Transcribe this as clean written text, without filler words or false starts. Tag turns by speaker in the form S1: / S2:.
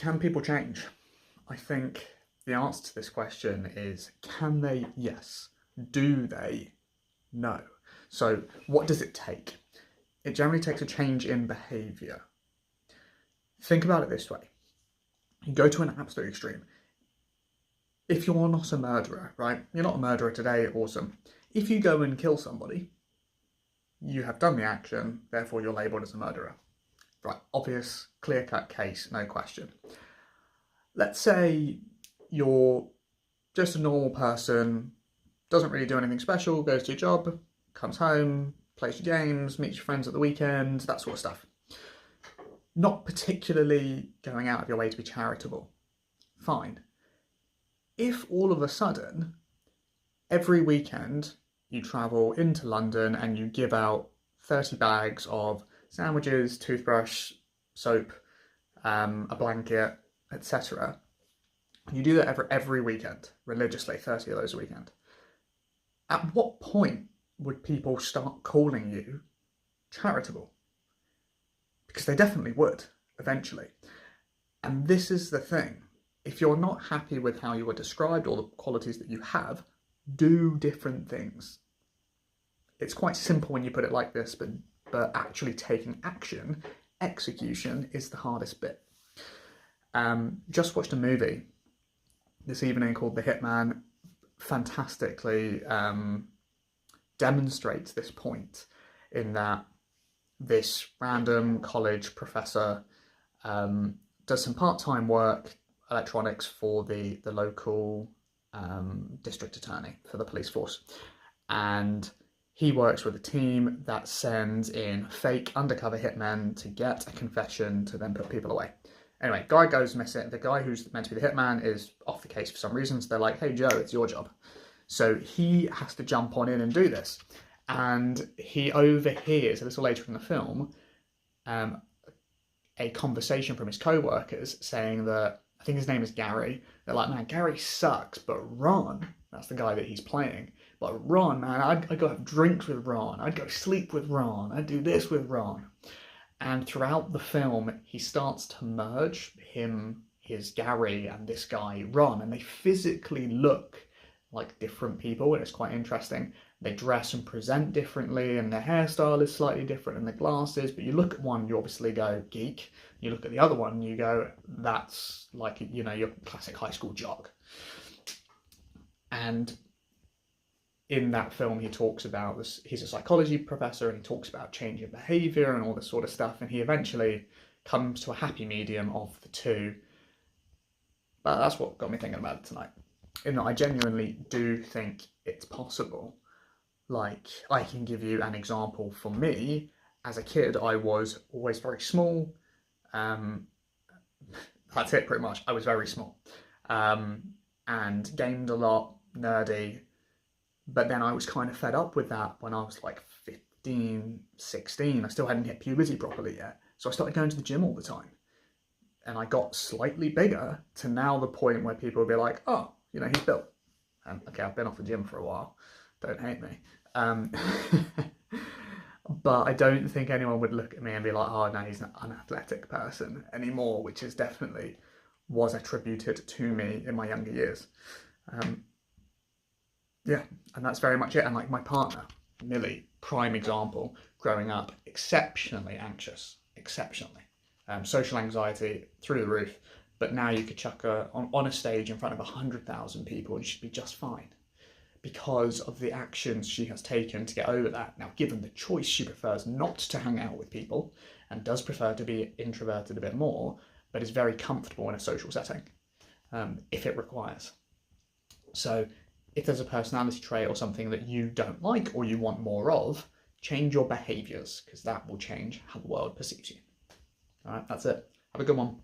S1: Can people change? I think the answer to this question is, can they? Yes. Do they? No. So what does it take? It generally takes a change in behaviour. Think about it this way. You go to an absolute extreme. If you're not a murderer, right? You're not a murderer today, awesome. If you go and kill somebody, you have done the action, therefore you're labelled as a murderer. Right, obvious, clear-cut case, no question. Let's say you're just a normal person, doesn't really do anything special, goes to your job, comes home, plays your games, meets your friends at the weekend, that sort of stuff. Not particularly going out of your way to be charitable. Fine. If all of a sudden, every weekend, you travel into London and you give out 30 bags of sandwiches, toothbrush, soap, a blanket, etc. You do that every weekend, religiously, 30 of those a weekend. At what point would people start calling you charitable? Because they definitely would, eventually. And this is the thing. If you're not happy with how you were described or the qualities that you have, do different things. It's quite simple when you put it like this, but actually taking action, execution, is the hardest bit. Just watched a movie this evening called The Hitman. Fantastically demonstrates this point in that this random college professor does some part-time work, electronics, for the local district attorney for the police force. And he works with a team that sends in fake undercover hitmen to get a confession to then put people away. Anyway, guy goes missing. The guy who's meant to be the hitman is off the case for some reason. So they're like, hey, Joe, it's your job. So he has to jump on in and do this. And he overhears, a little later in the film, a conversation from his co-workers saying that, I think his name is Gary. They're like, man, Gary sucks, but Ron, that's the guy that he's playing. But Ron, man, I'd go have drinks with Ron. I'd go sleep with Ron. I'd do this with Ron. And throughout the film, he starts to merge his Gary and this guy, Ron, and they physically look like different people, and it's quite interesting. They dress and present differently, and their hairstyle is slightly different, and the glasses, but you look at one, you obviously go, geek. You look at the other one, you go, that's like, you know, your classic high school jock. And in that film, he talks about this, he's a psychology professor, and he talks about changing behaviour and all this sort of stuff, and he eventually comes to a happy medium of the two. But that's what got me thinking about it tonight. In that I genuinely do think it's possible. Like, I can give you an example. For me, as a kid, I was always very small. That's it, pretty much. I was very small. And gamed a lot, nerdy. But then I was kind of fed up with that when I was like 15, 16. I still hadn't hit puberty properly yet. So I started going to the gym all the time. And I got slightly bigger to now the point where people will be like, oh, you know, he's built. Okay, I've been off the gym for a while. Don't hate me. But I don't think anyone would look at me and be like, oh, no, he's not an athletic person anymore, which is definitely was attributed to me in my younger years. Yeah, and that's very much it. And like my partner, Millie, prime example, growing up, exceptionally anxious, exceptionally. Social anxiety through the roof. But now you could chuck her on a stage in front of 100,000 people and she'd be just fine, because of the actions she has taken to get over that. Now, given the choice, she prefers not to hang out with people and does prefer to be introverted a bit more, but is very comfortable in a social setting, if it requires. So if there's a personality trait or something that you don't like or you want more of, change your behaviours, because that will change how the world perceives you. All right, that's it. Have a good one.